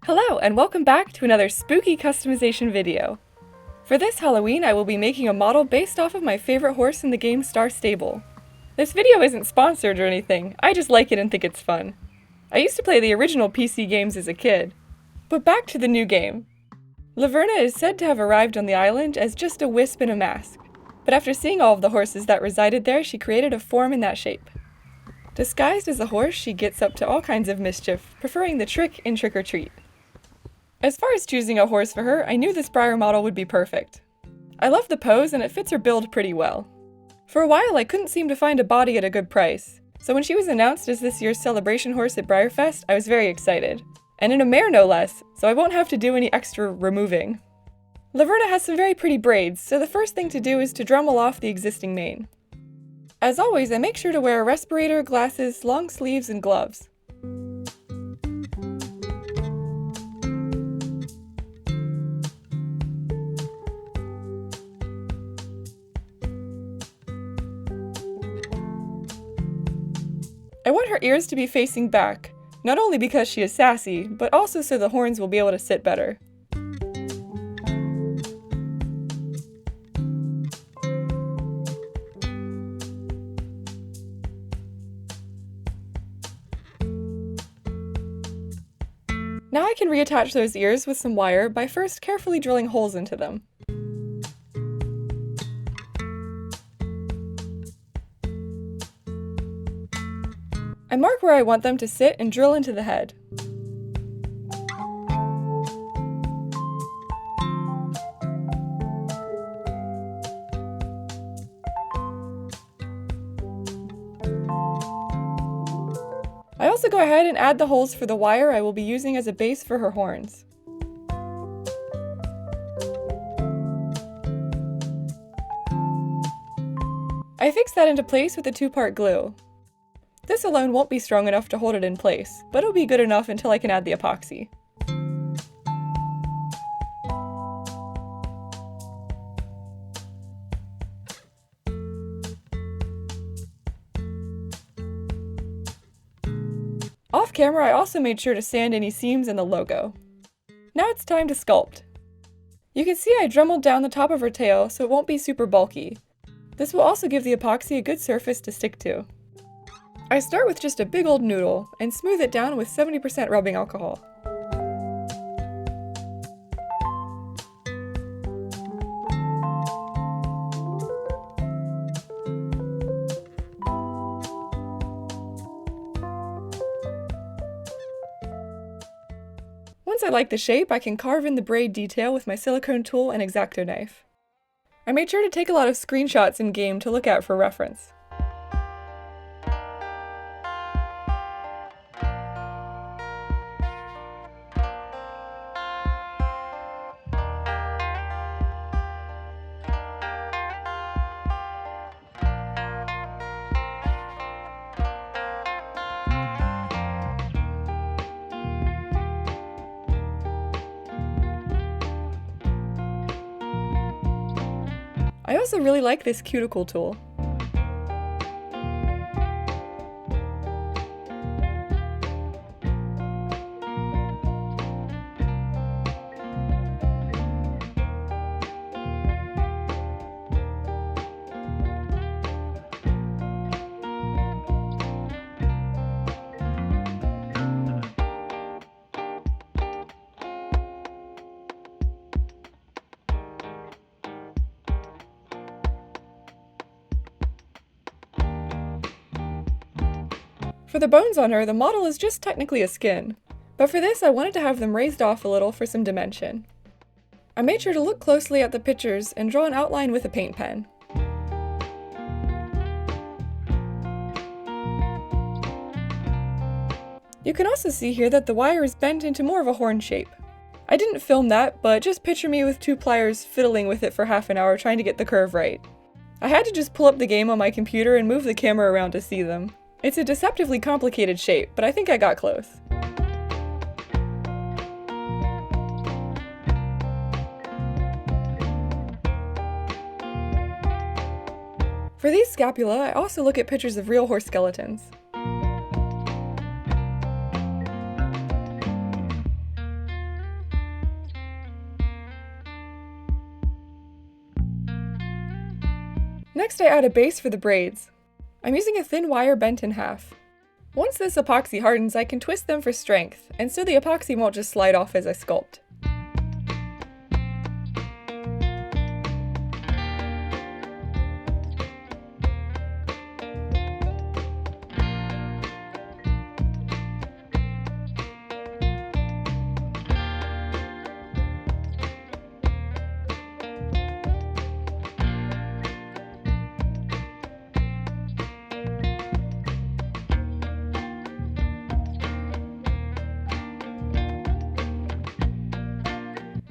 Hello, and welcome back to another spooky customization video. For this Halloween, I will be making a model based off of my favorite horse in the game Star Stable. This video isn't sponsored or anything, I just like it and think it's fun. I used to play the original PC games as a kid. But back to the new game. Laverna is said to have arrived on the island as just a wisp in a mask, but after seeing all of the horses that resided there, she created a form in that shape. Disguised as a horse, she gets up to all kinds of mischief, preferring the trick in Trick or Treat. As far as choosing a horse for her, I knew this Breyer model would be perfect. I love the pose and it fits her build pretty well. For a while I couldn't seem to find a body at a good price, so when she was announced as this year's celebration horse at Breyerfest, I was very excited. And in a mare no less, so I won't have to do any extra removing. Laverna has some very pretty braids, so the first thing to do is to Dremel off the existing mane. As always, I make sure to wear a respirator, glasses, long sleeves, and gloves. I want her ears to be facing back, not only because she is sassy, but also so the horns will be able to sit better. Now I can reattach those ears with some wire by first carefully drilling holes into them. I mark where I want them to sit and drill into the head. I also go ahead and add the holes for the wire I will be using as a base for her horns. I fix that into place with a 2-part glue. This alone won't be strong enough to hold it in place, but it'll be good enough until I can add the epoxy. Off camera, I also made sure to sand any seams in the logo. Now it's time to sculpt. You can see I dremeled down the top of her tail so it won't be super bulky. This will also give the epoxy a good surface to stick to. I start with just a big old noodle and smooth it down with 70% rubbing alcohol. Once I like the shape, I can carve in the braid detail with my silicone tool and Xacto knife. I made sure to take a lot of screenshots in-game to look at for reference. I also really like this Cuticle tool. For the bones on her, the model is just technically a skin, but for this I wanted to have them raised off a little for some dimension. I made sure to look closely at the pictures and draw an outline with a paint pen. You can also see here that the wire is bent into more of a horn shape. I didn't film that, but just picture me with 2 pliers fiddling with it for half an hour trying to get the curve right. I had to just pull up the game on my computer and move the camera around to see them. It's a deceptively complicated shape, but I think I got close. For these scapula, I also look at pictures of real horse skeletons. Next I add a base for the braids. I'm using a thin wire bent in half. Once this epoxy hardens, I can twist them for strength, and so the epoxy won't just slide off as I sculpt.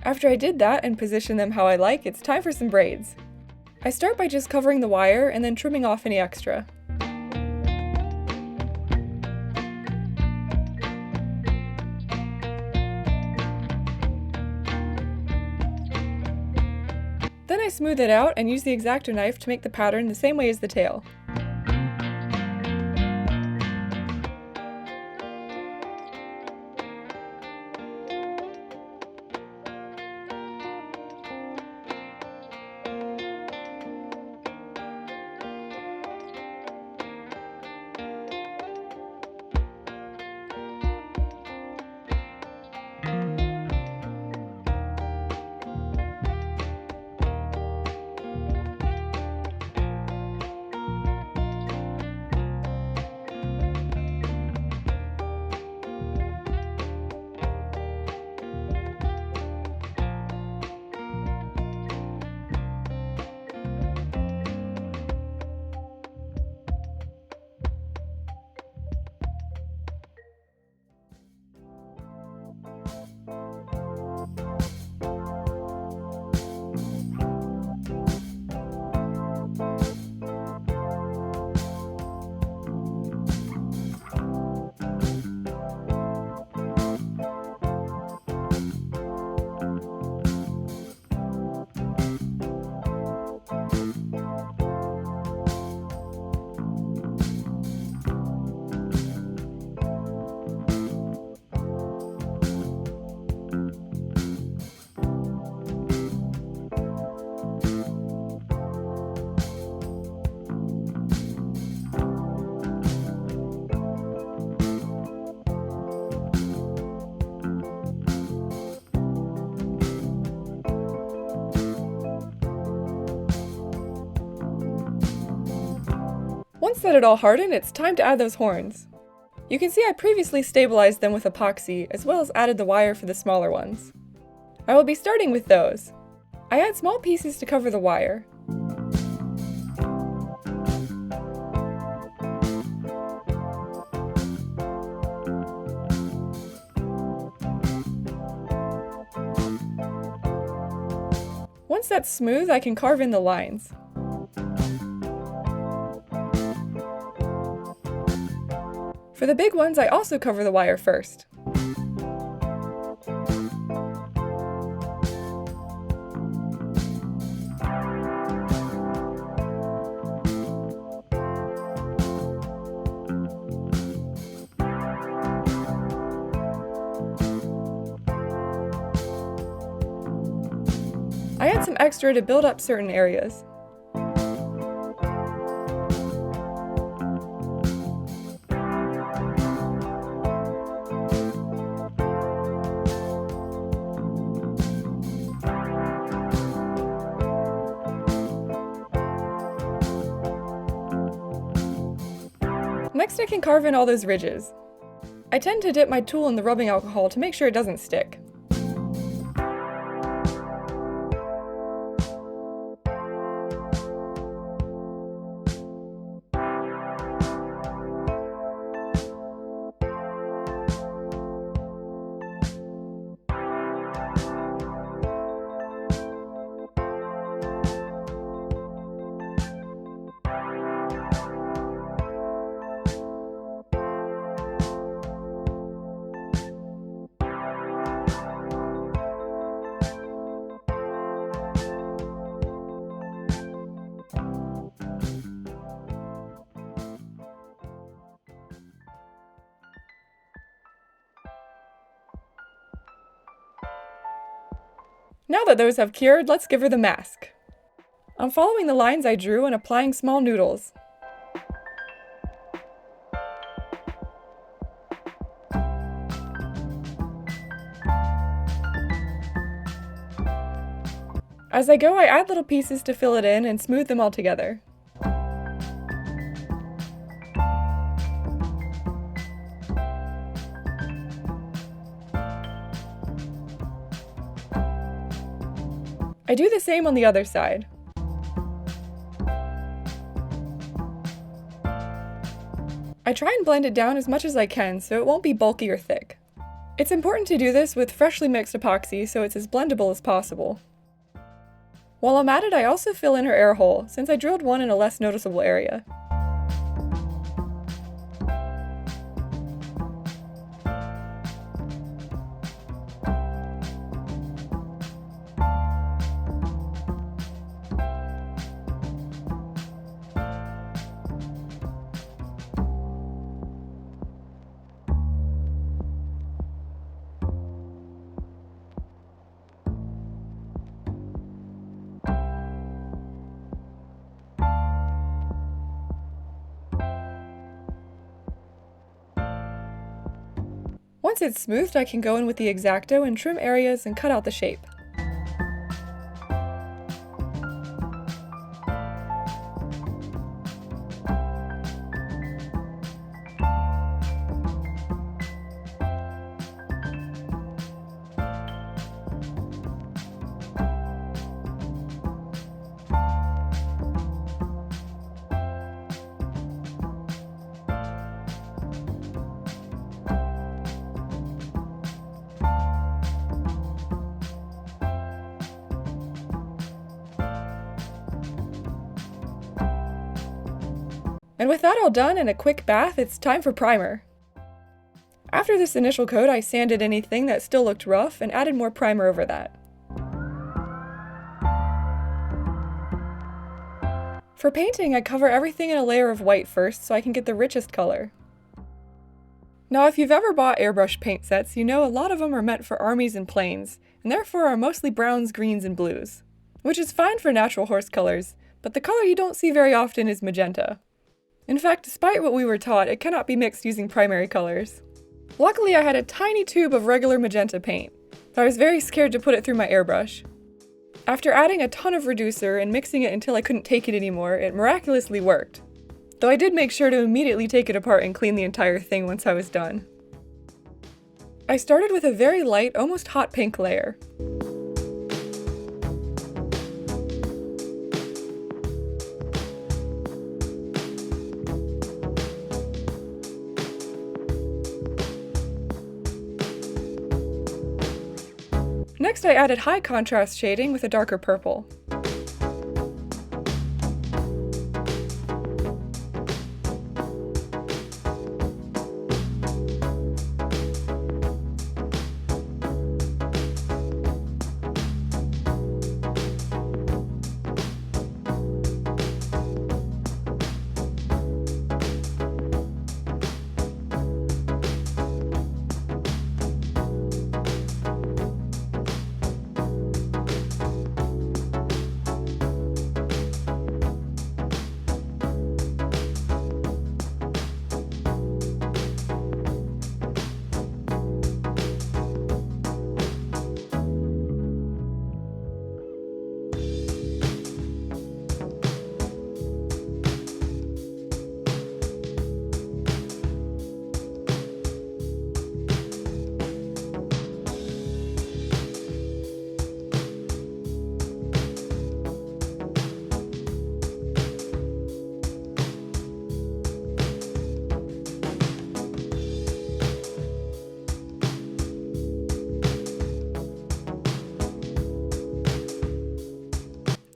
After I did that and positioned them how I like, it's time for some braids. I start by just covering the wire and then trimming off any extra. Then I smooth it out and use the Xacto knife to make the pattern the same way as the tail. Once that had all hardened, it's time to add those horns. You can see I previously stabilized them with epoxy, as well as added the wire for the smaller ones. I will be starting with those. I add small pieces to cover the wire. Once that's smooth, I can carve in the lines. For the big ones, I also cover the wire first. I add some extra to build up certain areas. Next I can carve in all those ridges. I tend to dip my tool in the rubbing alcohol to make sure it doesn't stick. Now that those have cured, let's give her the mask. I'm following the lines I drew and applying small noodles. As I go, I add little pieces to fill it in and smooth them all together. I do the same on the other side. I try and blend it down as much as I can so it won't be bulky or thick. It's important to do this with freshly mixed epoxy so it's as blendable as possible. While I'm at it, I also fill in her air hole, since I drilled one in a less noticeable area. Once it's smoothed, I can go in with the Xacto and trim areas and cut out the shape. And with that all done and a quick bath, it's time for primer. After this initial coat, I sanded anything that still looked rough and added more primer over that. For painting, I cover everything in a layer of white first so I can get the richest color. Now, if you've ever bought airbrush paint sets, you know a lot of them are meant for armies and planes, and therefore are mostly browns, greens, and blues. Which is fine for natural horse colors, but the color you don't see very often is magenta. In fact, despite what we were taught, it cannot be mixed using primary colors. Luckily, I had a tiny tube of regular magenta paint, but I was very scared to put it through my airbrush. After adding a ton of reducer and mixing it until I couldn't take it anymore, it miraculously worked. Though I did make sure to immediately take it apart and clean the entire thing once I was done. I started with a very light, almost hot pink layer. Next, I added high contrast shading with a darker purple.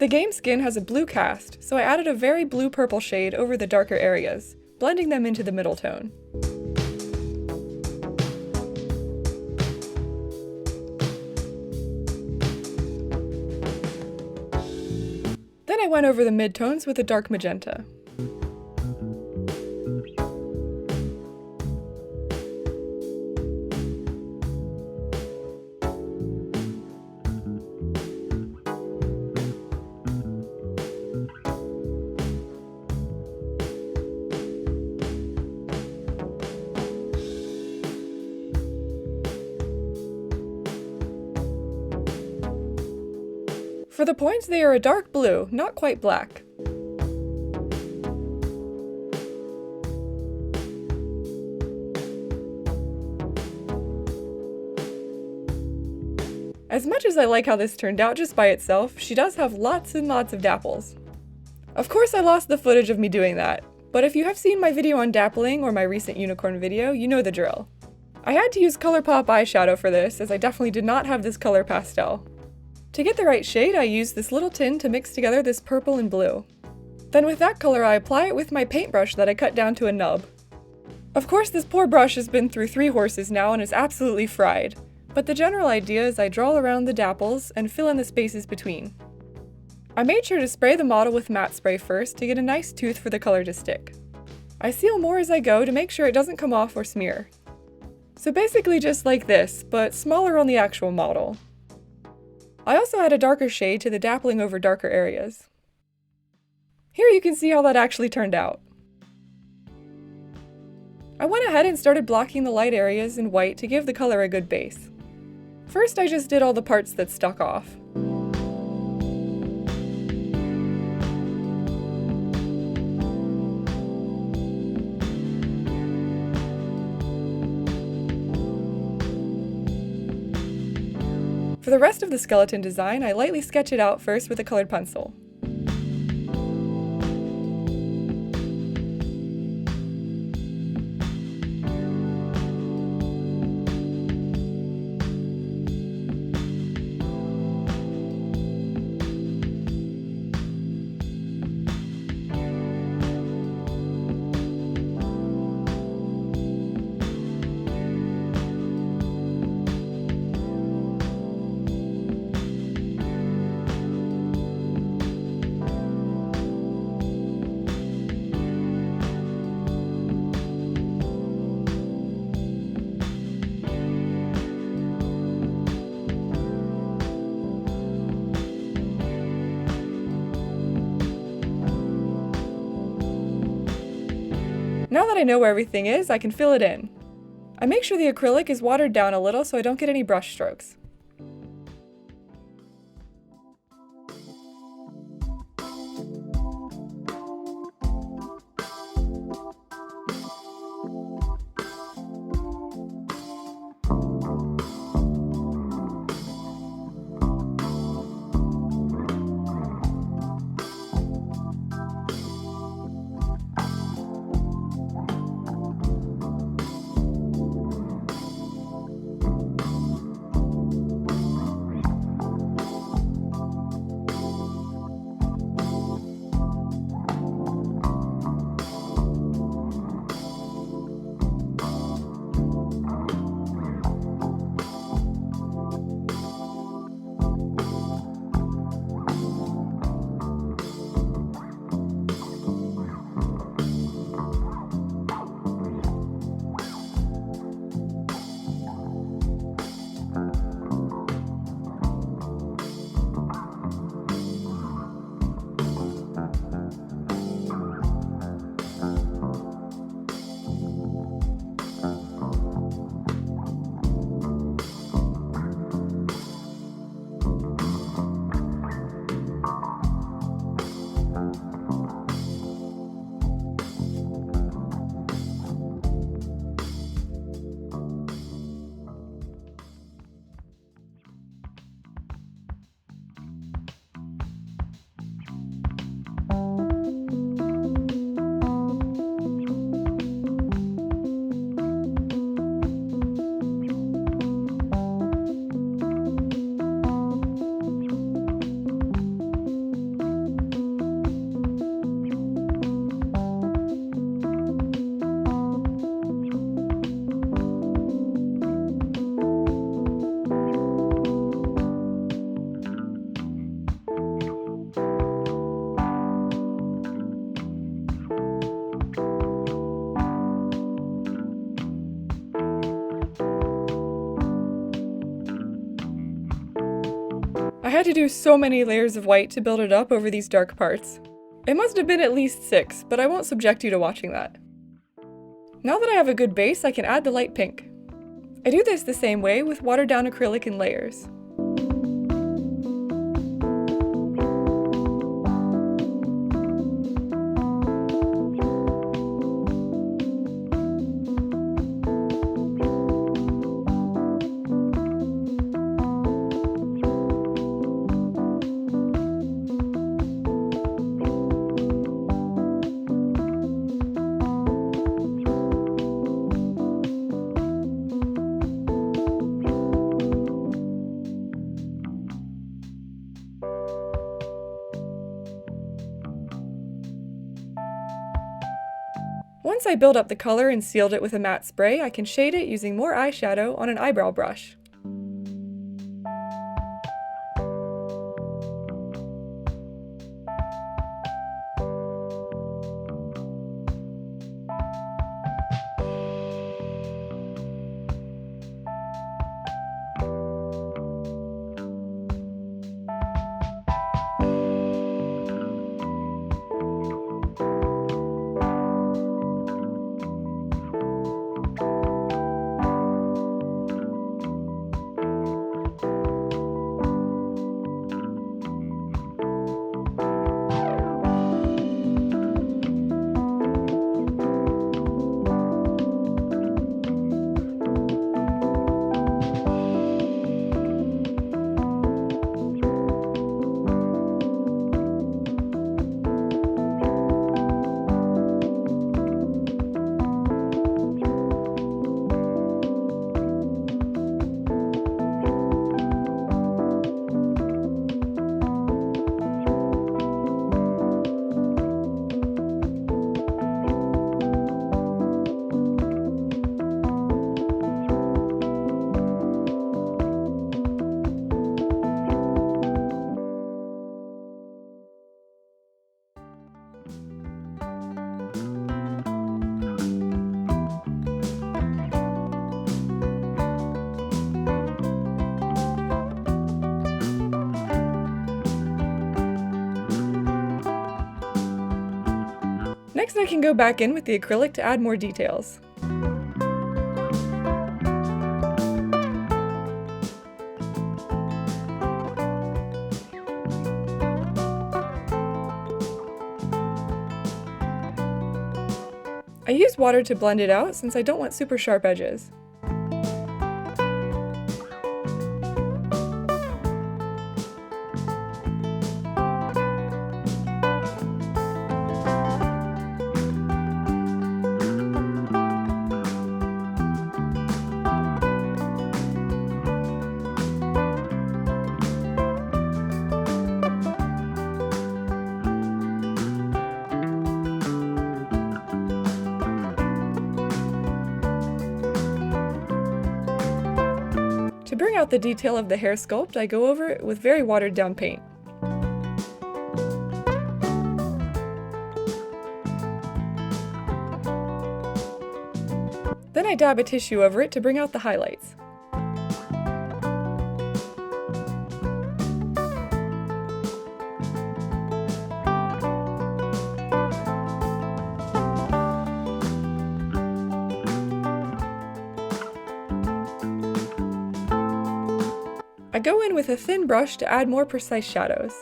The game skin has a blue cast, so I added a very blue-purple shade over the darker areas, blending them into the middle tone. Then I went over the midtones with a dark magenta. For the points, they are a dark blue, not quite black. As much as I like how this turned out just by itself, she does have lots and lots of dapples. Of course I lost the footage of me doing that, but if you have seen my video on dappling or my recent unicorn video, you know the drill. I had to use Colorpop eyeshadow for this, as I definitely did not have this color pastel. To get the right shade, I used this little tin to mix together this purple and blue. Then with that color, I apply it with my paintbrush that I cut down to a nub. Of course, this poor brush has been through 3 horses now and is absolutely fried, but the general idea is I draw around the dapples and fill in the spaces between. I made sure to spray the model with matte spray first to get a nice tooth for the color to stick. I seal more as I go to make sure it doesn't come off or smear. So basically just like this, but smaller on the actual model. I also add a darker shade to the dappling over darker areas. Here you can see how that actually turned out. I went ahead and started blocking the light areas in white to give the color a good base. First I just did all the parts that stuck off. For the rest of the skeleton design, I lightly sketch it out first with a colored pencil. Now that I know where everything is, I can fill it in. I make sure the acrylic is watered down a little so I don't get any brush strokes. I had to do so many layers of white to build it up over these dark parts. It must have been at least 6, but I won't subject you to watching that. Now that I have a good base, I can add the light pink. I do this the same way with watered down acrylic in layers. Once I build up the color and sealed it with a matte spray, I can shade it using more eyeshadow on an eyebrow brush. Next, I can go back in with the acrylic to add more details. I use water to blend it out since I don't want super sharp edges. To bring out the detail of the hair sculpt, I go over it with very watered down paint. Then I dab a tissue over it to bring out the highlights. I go in with a thin brush to add more precise shadows.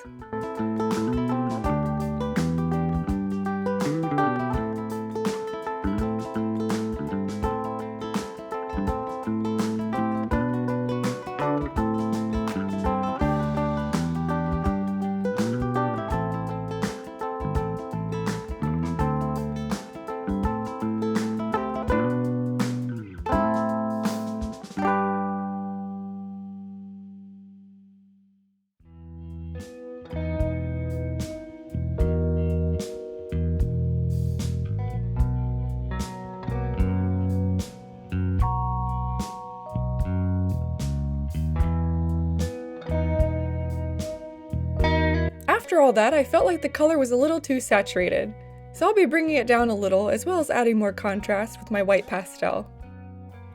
After all that, I felt like the color was a little too saturated, so I'll be bringing it down a little as well as adding more contrast with my white pastel.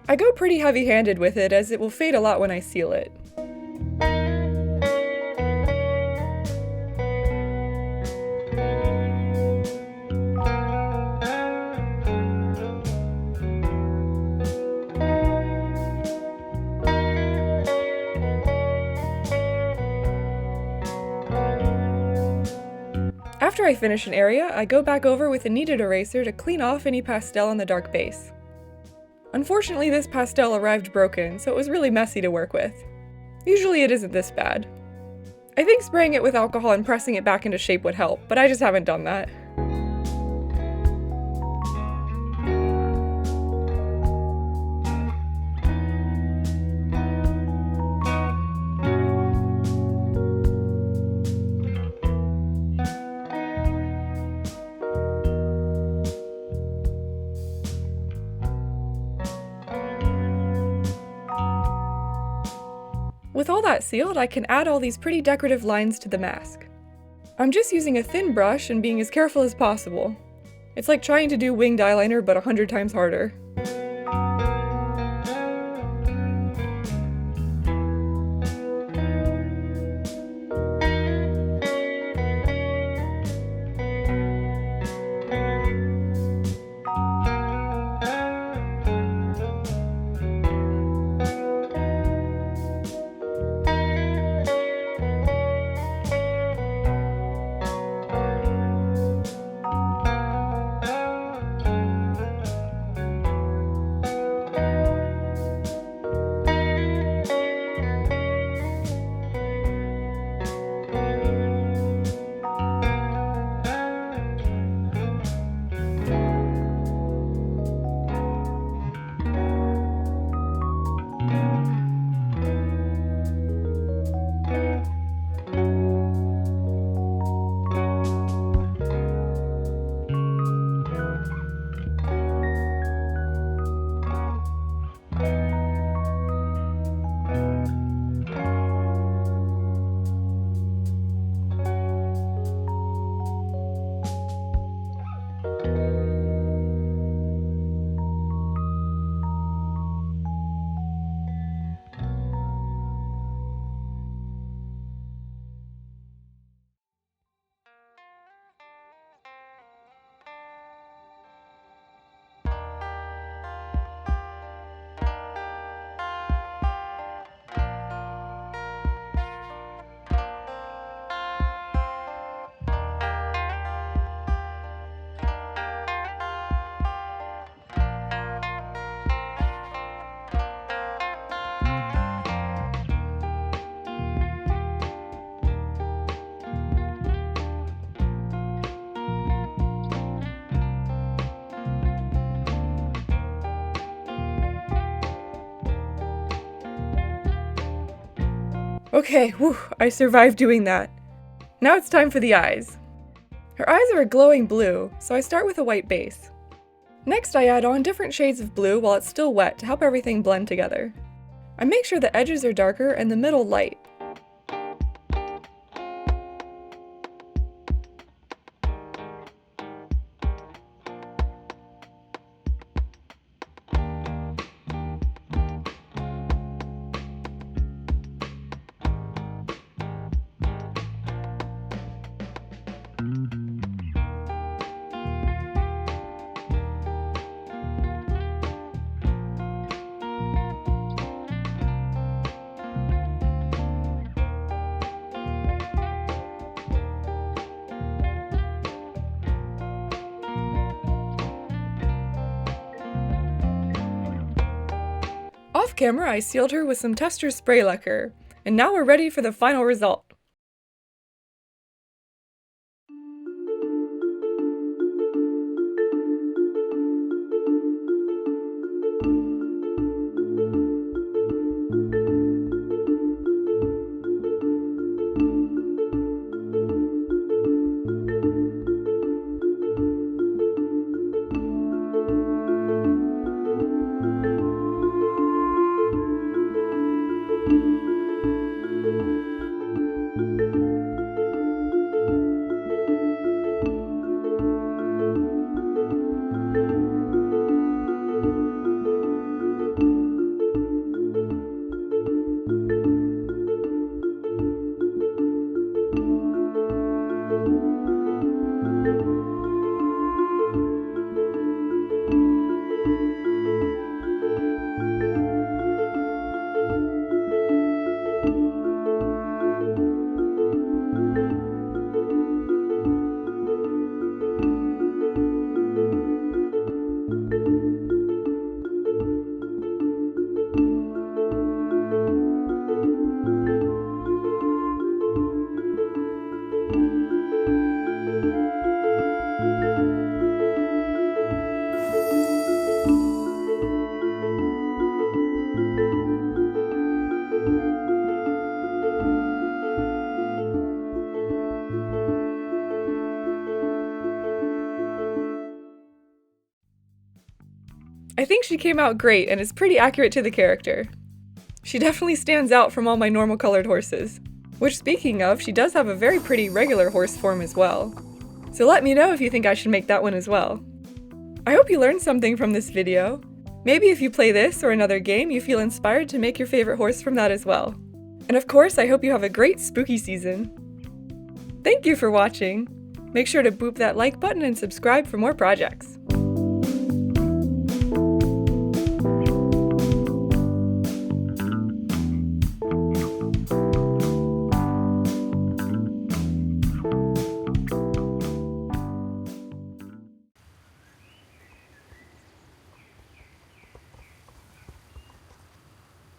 I go pretty heavy-handed with it as it will fade a lot when I seal it. After I finish an area, I go back over with a kneaded eraser to clean off any pastel on the dark base. Unfortunately, this pastel arrived broken, so it was really messy to work with. Usually it isn't this bad. I think spraying it with alcohol and pressing it back into shape would help, but I just haven't done that. with all that sealed, I can add all these pretty decorative lines to the mask. I'm just using a thin brush and being as careful as possible. It's like trying to do winged eyeliner but 100 times harder. Okay, whew, I survived doing that. Now it's time for the eyes. Her eyes are a glowing blue, so I start with a white base. Next I add on different shades of blue while it's still wet to help everything blend together. I make sure the edges are darker and the middle light. Off camera, I sealed her with some Testors spray lacquer, and now we're ready for the final result. I think she came out great and is pretty accurate to the character. She definitely stands out from all my normal colored horses. Which, speaking of, she does have a very pretty regular horse form as well. So let me know if you think I should make that one as well. I hope you learned something from this video. Maybe if you play this or another game, you feel inspired to make your favorite horse from that as well. And of course, I hope you have a great spooky season. Thank you for watching! Make sure to boop that like button and subscribe for more projects.